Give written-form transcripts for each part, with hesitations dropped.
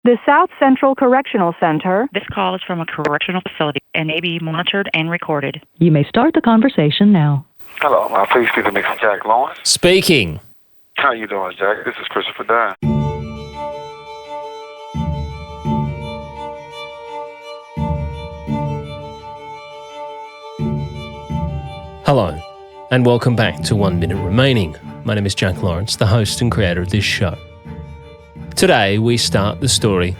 The South Central Correctional Center. This call is from a correctional facility and may be monitored and recorded. You may start the conversation now. Hello, please speak to Mr. Jack Lawrence. Speaking. How you doing, Jack? This is Christopher Dunn. Hello, and welcome back to 1 Minute Remaining. My name is Jack Lawrence, the host and creator of this show. Today, we start the story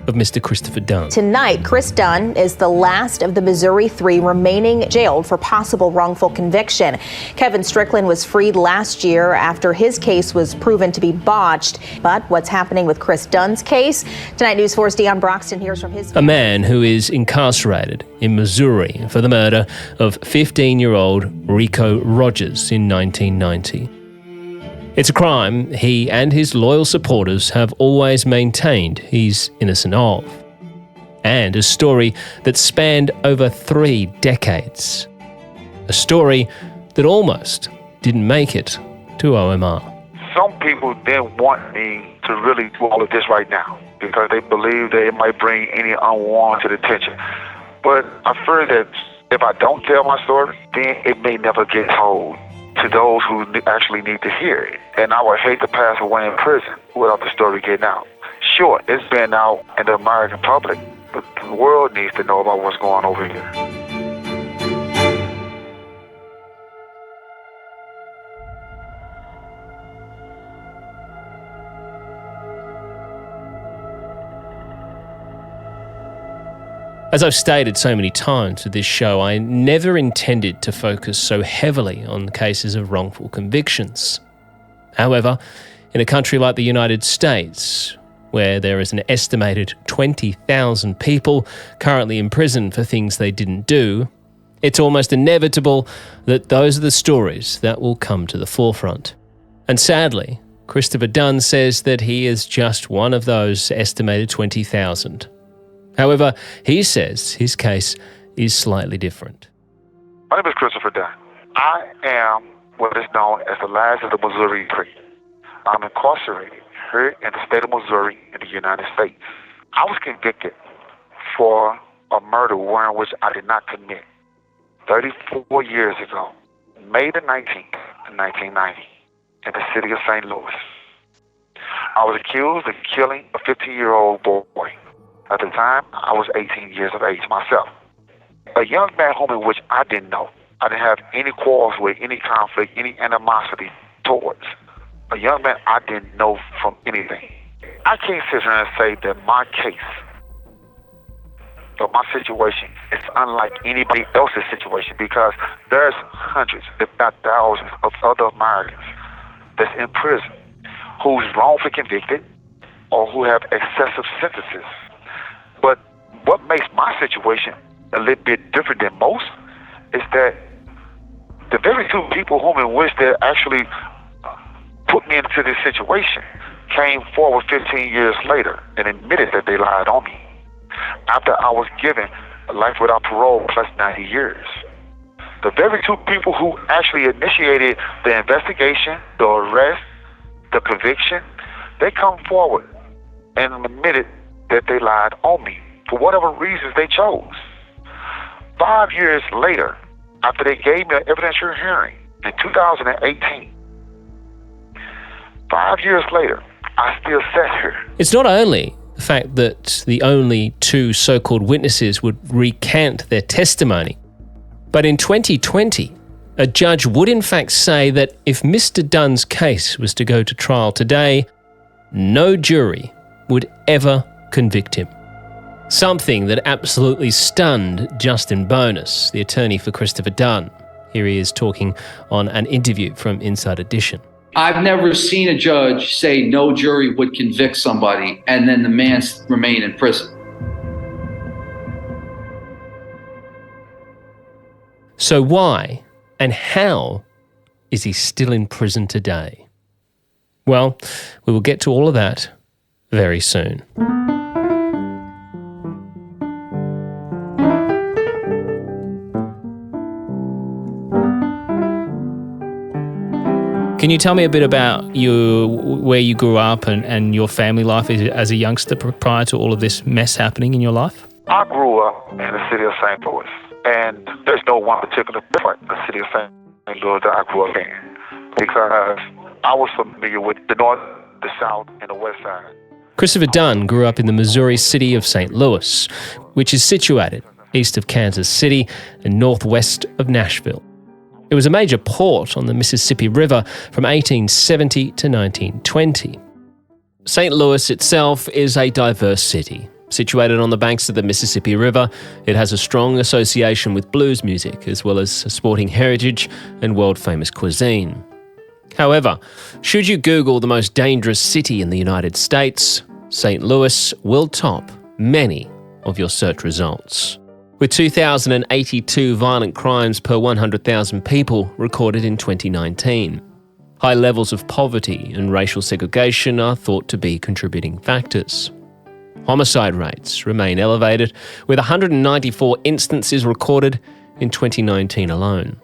of Mr. Christopher Dunn. Tonight, Chris Dunn is the last of the Missouri three remaining jailed for possible wrongful conviction. Kevin Strickland was freed last year after his case was proven to be botched. But what's happening with Chris Dunn's case? Tonight, News 4's Deion Broxton hears from his... A man who is incarcerated in Missouri for the murder of 15-year-old Rico Rogers in 1990. It's a crime he and his loyal supporters have always maintained he's innocent of. And a story that spanned over 3 decades. A story that almost didn't make it to OMR. Some people didn't want me to really do all of this right now because they believe that it might bring any unwarranted attention. But I fear that if I don't tell my story, then it may never get told to those who actually need to hear it. And I would hate to pass away in prison without the story getting out. Sure, it's been out in the American public, but the world needs to know about what's going on over here. As I've stated so many times with this show, I never intended to focus so heavily on cases of wrongful convictions. However, in a country like the United States, where there is an estimated 20,000 people currently in prison for things they didn't do, it's almost inevitable that those are the stories that will come to the forefront. And sadly, Christopher Dunn says that he is just one of those estimated 20,000. However, he says his case is slightly different. My name is Christopher Dunn. I am what is known as the last of the Missouri three. I'm incarcerated here in the state of Missouri in the United States. I was convicted for a murder in which I did not commit 34 years ago, May the 19th, 1990, in the city of St. Louis. I was accused of killing a 15-year-old boy. At the time, I was 18 years of age myself. A young man whom in which I didn't know. I didn't have any quarrels with, any conflict, any animosity towards. A young man I didn't know from anything. I can't sit here and say that my case or my situation is unlike anybody else's situation because there's hundreds, if not thousands, of other Americans that's in prison who's wrongfully convicted or who have excessive sentences. But what makes my situation a little bit different than most is that the very two people whom in which they actually put me into this situation came forward 15 years later and admitted that they lied on me after I was given a life without parole plus 90 years. The very two people who actually initiated the investigation, the arrest, the conviction, they come forward and admitted that they lied on me for whatever reasons they chose. 5 years later, after they gave me an evidentiary hearing in 2018, 5 years later, I still sat here. It's not only the fact that the only 2 so-called witnesses would recant their testimony, but in 2020, a judge would in fact say that if Mr. Dunn's case was to go to trial today, no jury would ever convict him. Something that absolutely stunned Justin Bonus, the attorney for Christopher Dunn. Here he is talking on an interview from Inside Edition. I've never seen a judge say no jury would convict somebody and then the man remain in prison. So why and how is he still in prison today? Well, we will get to all of that very soon. Can you tell me a bit about where you grew up and your family life as a youngster prior to all of this mess happening in your life? I grew up in the city of St. Louis, and there's no one particular part in the city of St. Louis that I grew up in, because I was familiar with the north, the south, and the west side. Christopher Dunn grew up in the Missouri city of St. Louis, which is situated east of Kansas City and northwest of Nashville. It was a major port on the Mississippi River from 1870 to 1920. St. Louis itself is a diverse city. Situated on the banks of the Mississippi River, it has a strong association with blues music, as well as sporting heritage and world-famous cuisine. However, should you Google the most dangerous city in the United States, St. Louis will top many of your search results, with 2,082 violent crimes per 100,000 people recorded in 2019. High levels of poverty and racial segregation are thought to be contributing factors. Homicide rates remain elevated, with 194 instances recorded in 2019 alone.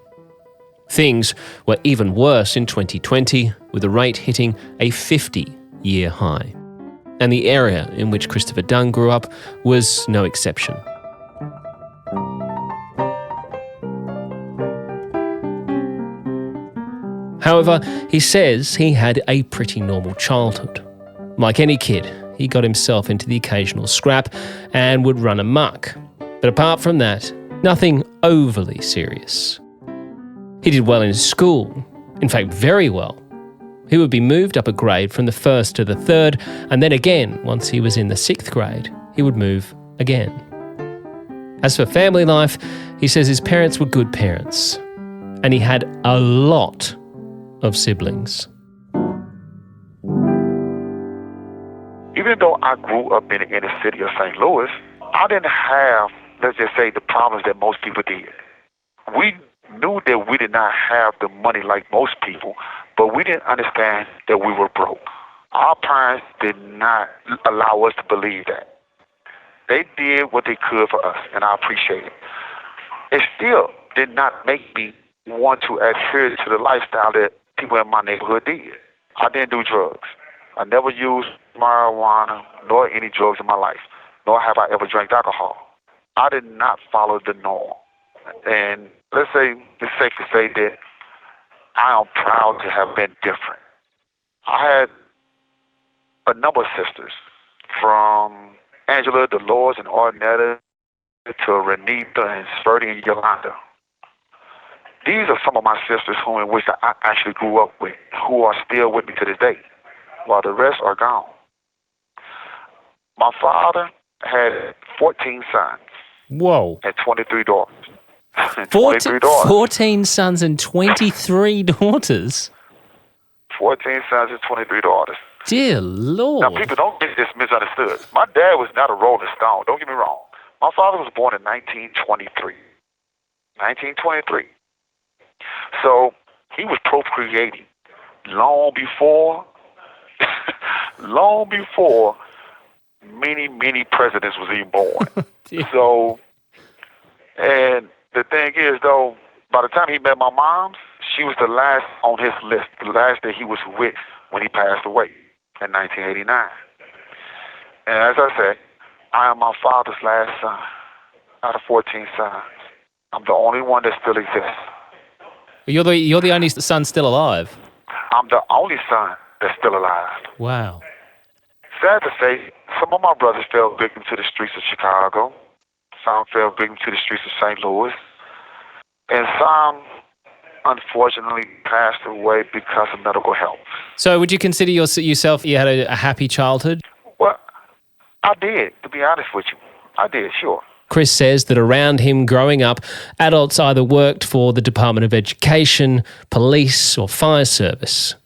Things were even worse in 2020, with the rate hitting a 50-year high. And the area in which Christopher Dunn grew up was no exception. However, he says he had a pretty normal childhood. Like any kid, he got himself into the occasional scrap and would run amok. But apart from that, nothing overly serious. He did well in school, in fact very well. He would be moved up a grade from the first to the third, and then again, once he was in the sixth grade, he would move again. As for family life, he says his parents were good parents, and he had a lot of siblings. Even though I grew up in the inner city of St. Louis, I didn't have, let's just say, the problems that most people did. We knew that we did not have the money like most people, but we didn't understand that we were broke. Our parents did not allow us to believe that. They did what they could for us, and I appreciate it. It still did not make me want to adhere to the lifestyle that people in my neighborhood did. I didn't do drugs. I never used marijuana nor any drugs in my life, nor have I ever drank alcohol. I did not follow the norm. And let's say it's safe to say that I am proud to have been different. I had a number of sisters, from Angela, Dolores, and Ornetta to Renita and Spurdy and Yolanda. These are some of my sisters in which I actually grew up with, who are still with me to this day, while the rest are gone. My father had 14 sons. Whoa. And 23 daughters. 14 sons and 23 daughters? 14 sons and 23 daughters. Dear Lord. Now, people don't get this misunderstood. My dad was not a Rolling Stone. Don't get me wrong. My father was born in 1923. 1923. So he was procreating long before many presidents was even born. So, and the thing is, though, by the time he met my mom, she was the last on his list, the last that he was with when he passed away in 1989. And as I said, I am my father's last son out of 14 sons. I'm the only one that still exists. You're the only son still alive? I'm the only son that's still alive. Wow. Sad to say, some of my brothers fell victim to the streets of Chicago. Some fell victim to the streets of St. Louis. And some, unfortunately, passed away because of medical help. So would you consider yourself, you had a happy childhood? Well, I did, to be honest with you. I did, sure. Chris says that around him growing up, adults either worked for the Department of Education, police, or fire service.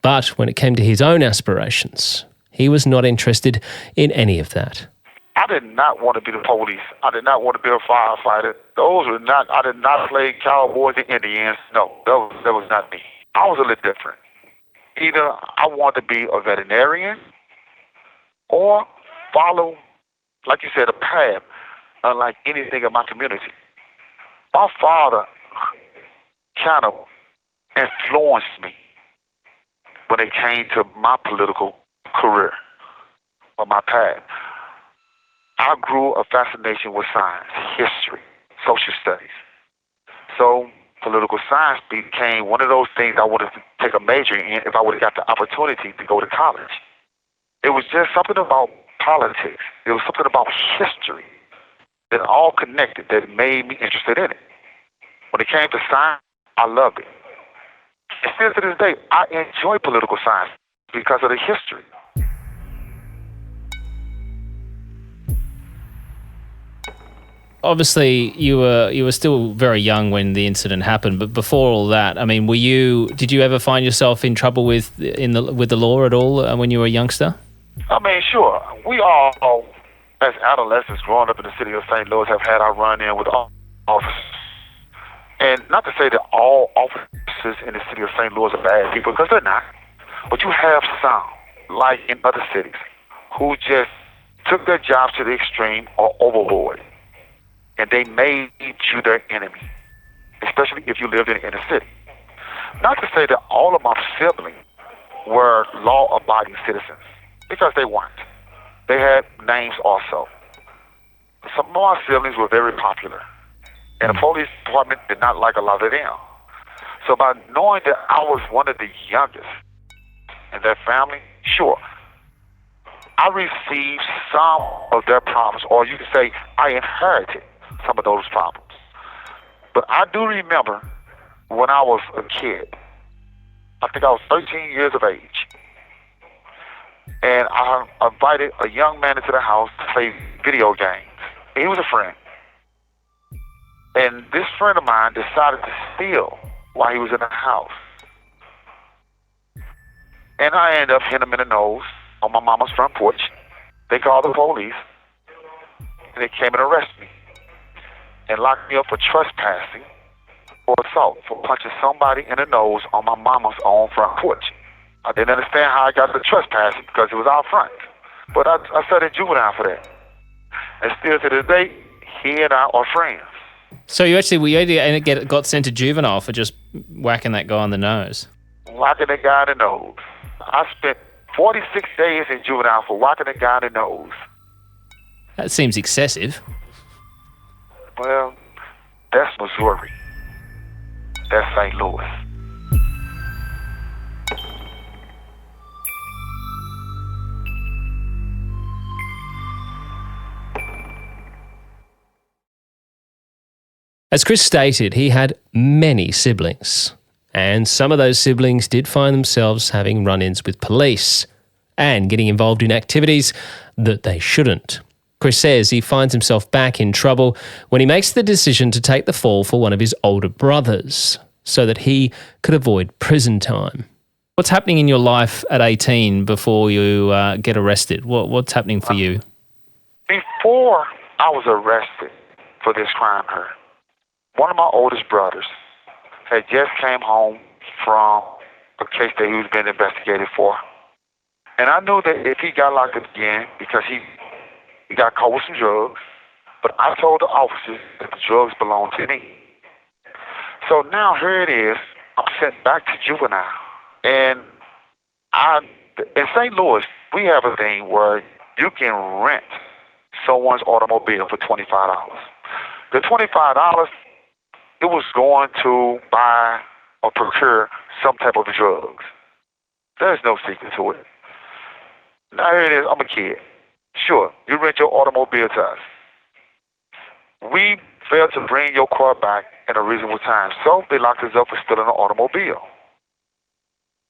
But when it came to his own aspirations, he was not interested in any of that. I did not want to be the police. I did not want to be a firefighter. I did not play cowboys and Indians. No, that was not me. I was a little different. Either I wanted to be a veterinarian or follow, like you said, a path unlike anything in my community. My father kind of influenced me when it came to my political career or my path. I grew a fascination with science, history, social studies. So political science became one of those things I wanted to take a major in if I would have got the opportunity to go to college. It was just something about politics. It was something about history that all connected that made me interested in it. When it came to science, I loved it. And still to this day, I enjoy political science because of the history. Obviously, you were still very young when the incident happened, but before all that, I mean, did you ever find yourself in trouble with the law at all when you were a youngster? I mean, sure. We all, as adolescents growing up in the city of St. Louis, have had our run-in with officers. And not to say that all officers in the city of St. Louis are bad people, because they're not. But you have some, like in other cities, who just took their jobs to the extreme or overboard. And they made you their enemy, especially if you lived in the inner city. Not to say that all of my siblings were law-abiding citizens, because they weren't. They had names also. Some of my siblings were very popular, and the police department did not like a lot of them. So by knowing that I was one of the youngest in their family, sure, I received some of their problems, or you could say I inherited some of those problems. But I do remember when I was a kid, I think I was 13 years of age, and I invited a young man into the house to play video games. He was a friend. And this friend of mine decided to steal while he was in the house. And I ended up hitting him in the nose on my mama's front porch. They called the police, and they came and arrested me and locked me up for trespassing or assault, for punching somebody in the nose on my mama's own front porch. I didn't understand how I got the trespassing because it was out front. But I studied juvenile for that. And still to this day, he and I are friends. So you got sent to juvenile for just whacking that guy on the nose? Whacking the guy in the nose. I spent 46 days in juvenile for whacking the guy in the nose. That seems excessive. Well, that's Missouri. That's St. Louis. As Chris stated, he had many siblings, and some of those siblings did find themselves having run-ins with police and getting involved in activities that they shouldn't. Chris says he finds himself back in trouble when he makes the decision to take the fall for one of his older brothers so that he could avoid prison time. What's happening in your life at 18 before you get arrested? What's happening for you? Before I was arrested for this crime here, one of my oldest brothers had just came home from a case that he was being investigated for. And I knew that if he got locked up again, because he got caught with some drugs, but I told the officers that the drugs belonged to me. So now here it is, I'm sent back to juvenile. And in St. Louis, we have a thing where you can rent someone's automobile for $25. The $25, it was going to buy or procure some type of drugs. There's no secret to it. Now here it is, I'm a kid. Sure, you rent your automobile to us. We failed to bring your car back in a reasonable time, so they locked us up for stealing an automobile.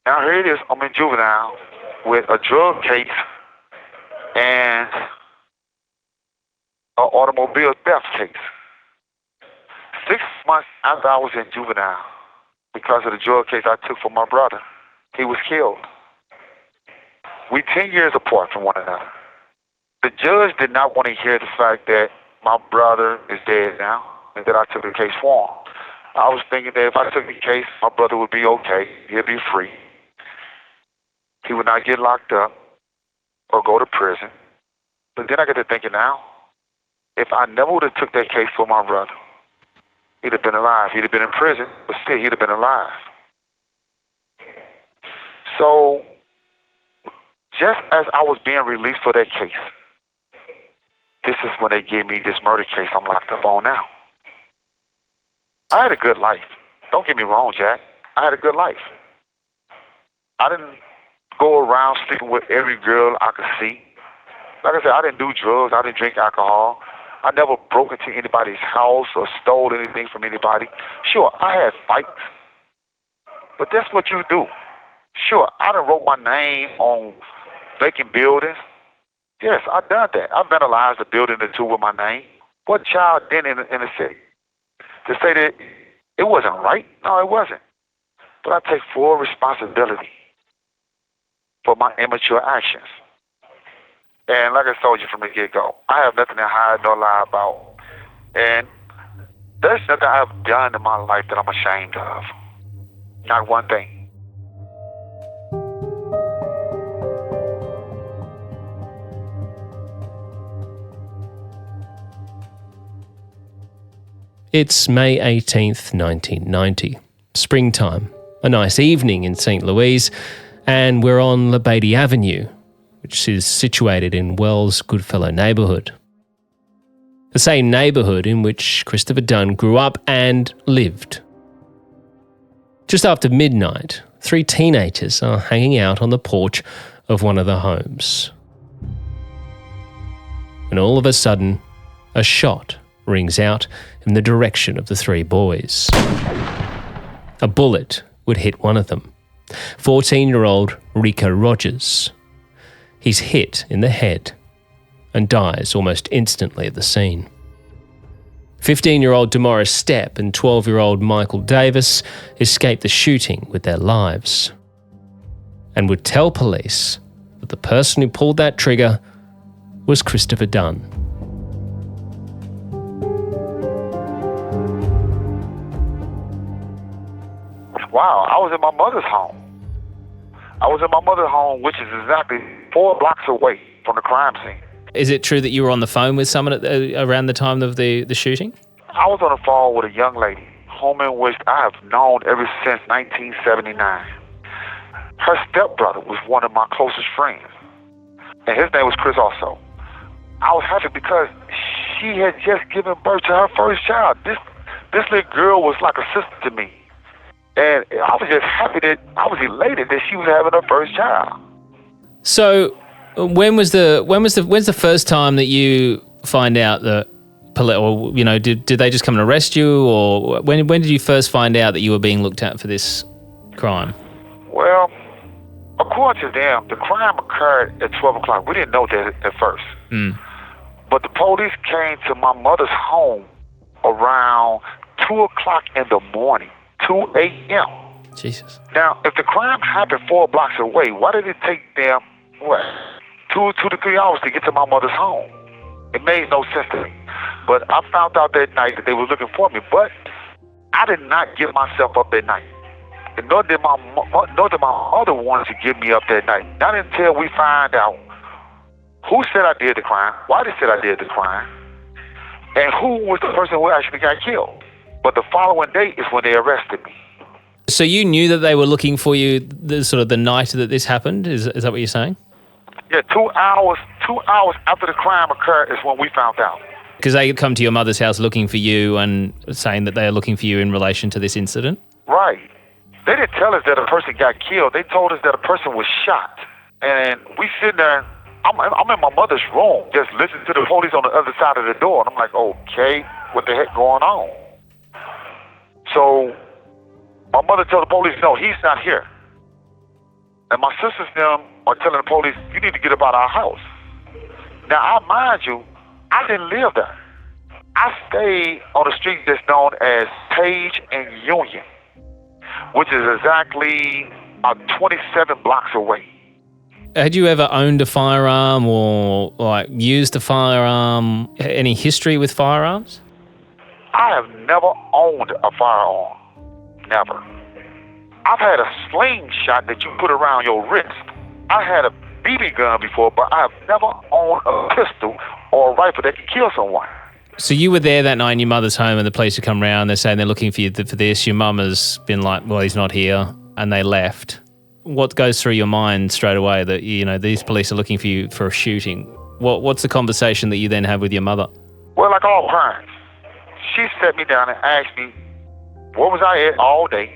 Now here it is, I'm in juvenile with a drug case and an automobile theft case. 6 months after I was in juvenile, because of the drug case I took from my brother, he was killed. We 10 years apart from one another. The judge did not want to hear the fact that my brother is dead now and that I took the case for him. I was thinking that if I took the case, my brother would be okay. He'd be free. He would not get locked up or go to prison. But then I got to thinking now, if I never would have took that case for my brother, he'd have been alive. He'd have been in prison, but still he'd have been alive. So So, just as I was being released for that case, this is when they gave me this murder case I'm locked up on now. I had a good life. Don't get me wrong, Jack. I had a good life. I didn't go around sleeping with every girl I could see. Like I said, I didn't do drugs. I didn't drink alcohol. I never broke into anybody's house or stole anything from anybody. Sure, I had fights, but that's what you do. Sure, I done wrote my name on vacant buildings. Yes, I've done that. I've vandalized a building or two with my name. What child then in the city? To say that it wasn't right? No, it wasn't. But I take full responsibility for my immature actions. And like I told you from the get-go, I have nothing to hide nor lie about. And there's nothing I've done in my life that I'm ashamed of. Not one thing. It's May 18th, 1990. Springtime. A nice evening in St. Louis, and we're on LeBeatty Avenue, which is situated in Wells Goodfellow neighbourhood. The same neighbourhood in which Christopher Dunn grew up and lived. Just after midnight, 3 teenagers are hanging out on the porch of one of the homes. And all of a sudden, a shot rings out in the direction of the 3 boys. A bullet would hit one of them, 14-year-old Rico Rogers. He's hit in the head and dies almost instantly at the scene. 15-year-old Damaris Stepp and 12-year-old Michael Davis escaped the shooting with their lives and would tell police that the person who pulled that trigger was Christopher Dunn. Wow, I was in my mother's home. I was in my mother's home, which is exactly 4 blocks away from the crime scene. Is it true that you were on the phone with someone around the time of the shooting? I was on the phone with a young lady, whom in which I have known ever since 1979. Her stepbrother was one of my closest friends, and his name was Chris also. I was happy because she had just given birth to her first child. This little girl was like a sister to me. And I was just happy that I was elated that she was having her first child. So, when's the first time that you find out that, or did they just come and arrest you, or when did you first find out that you were being looked at for this crime? Well, according to them, the crime occurred at 12 o'clock. We didn't know that at first. But the police came to my mother's home around 2 o'clock in the morning. 2 a.m. Jesus. Now, if the crime happened 4 blocks away, why did it take them, 2 to 3 hours to get to my mother's home? It made no sense to me. But I found out that night that they were looking for me, but I did not give myself up that night. And nor did my mother wanted to give me up that night. Not until we find out who said I did the crime, why they said I did the crime, and who was the person who actually got killed. But the following day is when they arrested me. So you knew that they were looking for you the night that this happened? Is that what you're saying? Yeah, 2 hours after the crime occurred is when we found out. Because they come to your mother's house looking for you and saying that they are looking for you in relation to this incident? Right. They didn't tell us that a person got killed. They told us that a person was shot. And we sitting there, I'm in my mother's room, just listening to the police on the other side of the door. And I'm like, okay, what the heck going on? So my mother told the police, no, he's not here. And my sisters and them are telling the police, you need to get up out of our house. Now, mind you, I didn't live there. I stayed on a street that's known as Page and Union, which is exactly 27 blocks away. Had you ever owned a firearm or used a firearm? Any history with firearms? I have never owned a firearm. Never. I've had a slingshot that you put around your wrist. I had a BB gun before, but I have never owned a pistol or a rifle that could kill someone. So you were there that night in your mother's home and the police have come round, they're saying they're looking for you for this. Your mum has been like, well, he's not here, and they left. what goes through your mind straight away that, you know, these police are looking for you for a shooting? What's the conversation that you then have with your mother? Well, like all crimes, she sat me down and asked me, where was I at all day?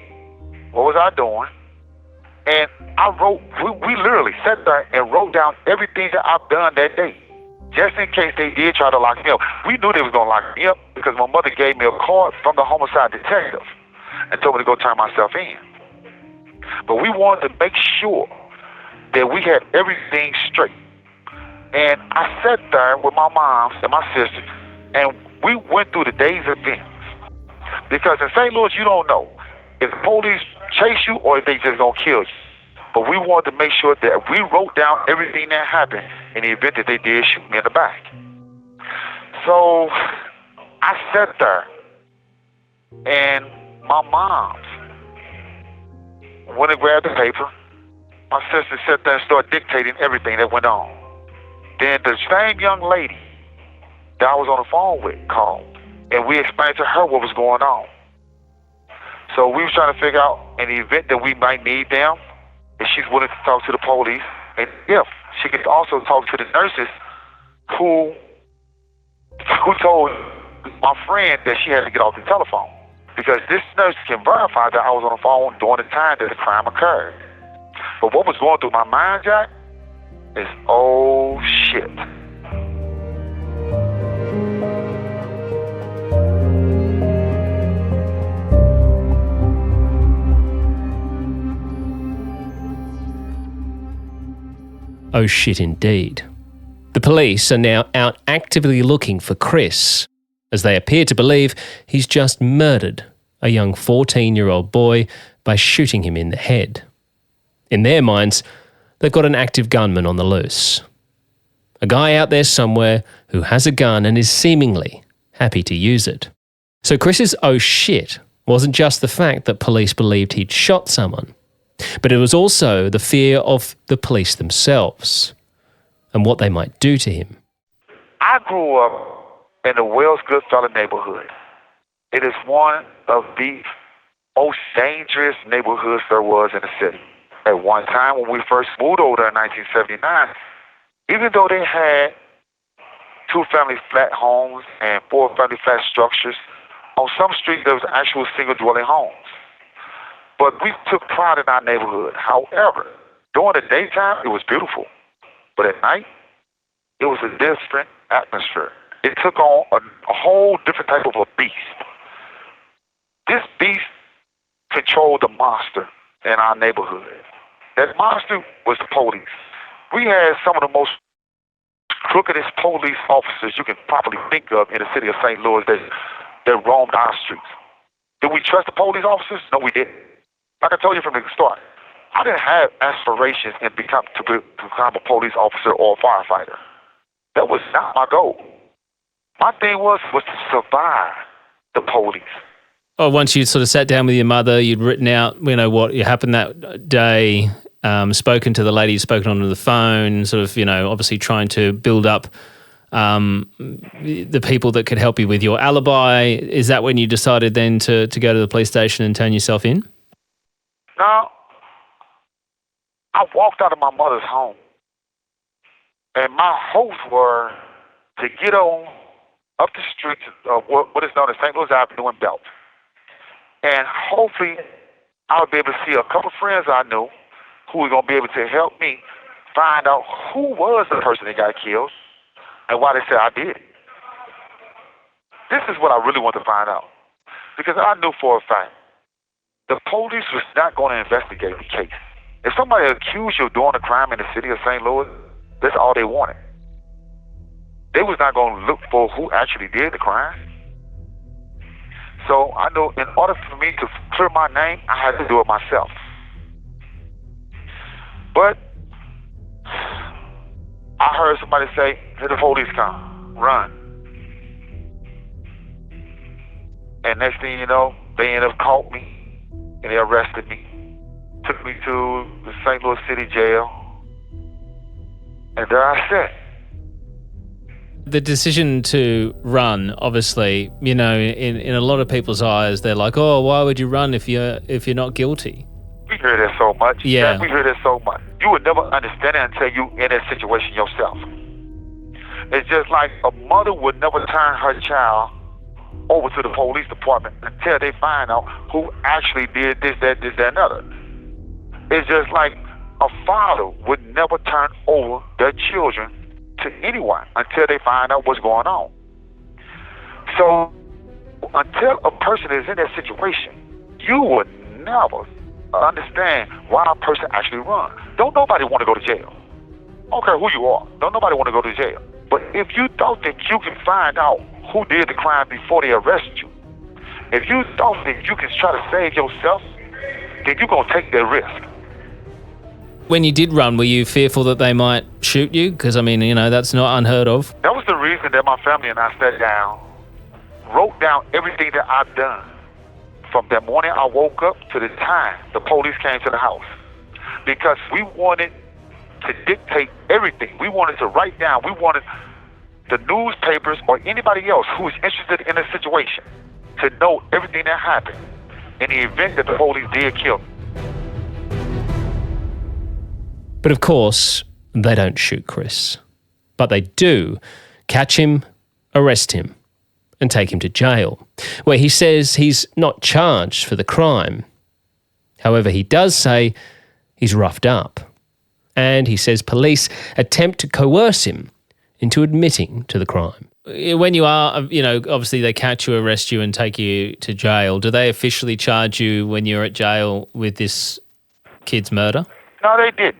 What was I doing? And I wrote, we literally sat there and wrote down everything that I've done that day, just in case they did try to lock me up. We knew they was going to lock me up because my mother gave me a card from the homicide detective and told me to go turn myself in. But we wanted to make sure that we had everything straight. And I sat there with my mom and my sister, and we went through the day's events. Because in St. Louis, you don't know if the police chase you or if they just gonna kill you. But we wanted to make sure that we wrote down everything that happened in the event that they did shoot me in the back. So I sat there, and my mom went and grabbed the paper. My sister sat there and started dictating everything that went on. Then the same young lady that I was on the phone with called, and we explained to her what was going on. So we was trying to figure out, in the event that we might need them, if she's willing to talk to the police, and if she could also talk to the nurses who told my friend that she had to get off the telephone. Because this nurse can verify that I was on the phone during the time that the crime occurred. But what was going through my mind, Jack, is, oh shit. Oh shit indeed. The police are now out actively looking for Chris, as they appear to believe he's just murdered a young 14-year-old boy by shooting him in the head. In their minds, they've got an active gunman on the loose. A guy out there somewhere who has a gun and is seemingly happy to use it. So Chris's oh shit wasn't just the fact that police believed he'd shot someone, but it was also the fear of the police themselves and what they might do to him. I grew up in the Wells Goodfellow neighborhood. It is one of the most dangerous neighborhoods there was in the city. At one time, when we first moved over there in 1979, even though they had 2-family flat homes and 4-family flat structures, on some streets there was actual single-dwelling homes. But we took pride in our neighborhood. However, during the daytime, it was beautiful. But at night, it was a different atmosphere. It took on a whole different type of a beast. This beast controlled the monster in our neighborhood. That monster was the police. We had some of the most crookedest police officers you can probably think of in the city of St. Louis that roamed our streets. Did we trust the police officers? No, we didn't. Like I told you from the start, I didn't have aspirations to become a police officer or a firefighter. That was not my goal. My thing was to survive the police. Oh, once you sort of sat down with your mother, you'd written out, you know, what happened that day, spoken to the lady you'd spoken on the phone, sort of, you know, obviously trying to build up the people that could help you with your alibi. Is that when you decided then to go to the police station and turn yourself in? No. I walked out of my mother's home, and my hopes were to get on up the streets of what is known as St. Louis Avenue and Belt. And hopefully I would be able to see a couple friends I knew who were going to be able to help me find out who was the person that got killed and why they said I did it. This is what I really want to find out. Because I knew for a fact the police was not going to investigate the case. If somebody accused you of doing a crime in the city of St. Louis, that's all they wanted. They was not going to look for who actually did the crime. So I knew in order for me to clear my name, I had to do it myself. But I heard somebody say, "Here the police come, run." And next thing you know, they ended up caught me and they arrested me, took me to the St. Louis City Jail, and there I sat. The decision to run, obviously, you know, in a lot of people's eyes, they're like, "Oh, why would you run if you're not guilty?" We hear this so much. Yeah. Jack, we hear this so much. You would never understand it until you in that situation yourself. It's just like a mother would never turn her child over to the police department until they find out who actually did this, that, and other. It's just like a father would never turn over their children to anyone until they find out what's going on. So until a person is in that situation, you would never understand why a person actually runs. Don't nobody want to go to jail. I don't care who you are. Don't nobody want to go to jail. But if you thought that you can find out who did the crime before they arrest you, if you thought that you can try to save yourself, then you're going to take that risk. When you did run, were you fearful that they might shoot you? Because, I mean, you know, that's not unheard of. That was the reason that my family and I sat down, wrote down everything that I've done from that morning I woke up to the time the police came to the house. Because we wanted to dictate everything. We wanted to write down. We wanted the newspapers or anybody else who is interested in a situation to know everything that happened in the event that the police did kill me. But of course, they don't shoot Chris. But they do catch him, arrest him, and take him to jail, where he says he's not charged for the crime. However, he does say he's roughed up. And he says police attempt to coerce him into admitting to the crime. When you are, you know, obviously they catch you, arrest you, and take you to jail, do they officially charge you when you're at jail with this kid's murder? No, they didn't.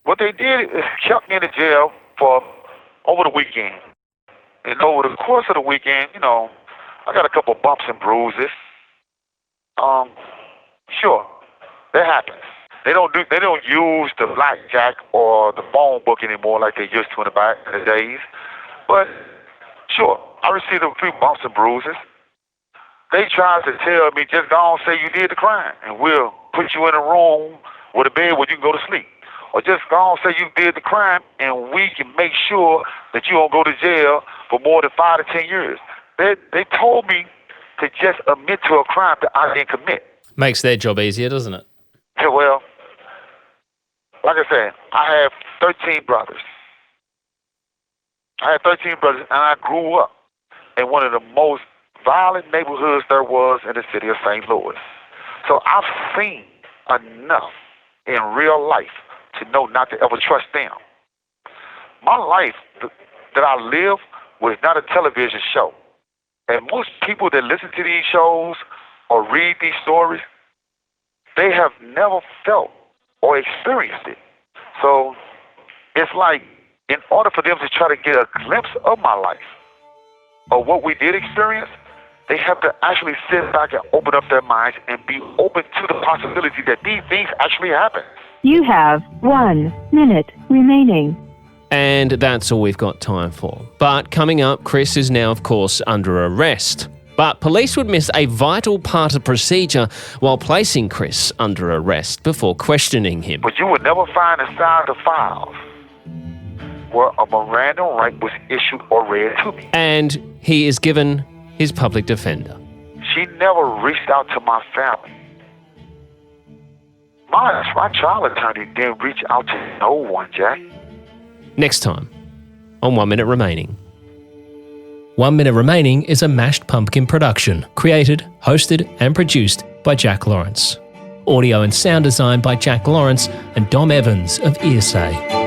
What they did is kept me in the jail for over the weekend. And over the course of the weekend, you know, I got a couple of bumps and bruises. Sure, that happens. They don't use the blackjack or the phone book anymore like they used to in the days. But sure, I received a few bumps and bruises. They tried to tell me, just go on and say you did the crime, and we'll put you in a room with a bed where you can go to sleep. Or just go on and say you did the crime, and we can make sure that you don't go to jail for more than 5 to 10 years. They told me to just admit to a crime that I didn't commit. Makes their job easier, doesn't it? Yeah, well, like I said, I have 13 brothers. I had 13 brothers, and I grew up in one of the most violent neighborhoods there was in the city of St. Louis. So I've seen enough in real life to know not to ever trust them. My life that I live was not a television show. And most people that listen to these shows or read these stories, they have never felt or experienced it. So it's like, in order for them to try to get a glimpse of my life, or what we did experience, they have to actually sit back and open up their minds and be open to the possibility that these things actually happen. You have 1 minute remaining. And that's all we've got time for. But coming up, Chris is now, of course, under arrest. But police would miss a vital part of procedure while placing Chris under arrest before questioning him. But you would never find inside the files where a Miranda right was issued or read to me. And he is given his public defender. She never reached out to my family. My trial attorney didn't reach out to no one, Jack. Next time on 1 Minute Remaining. 1 Minute Remaining is a Mashed Pumpkin production, created, hosted and produced by Jack Lawrence. Audio and sound design by Jack Lawrence and Dom Evans of Earsay.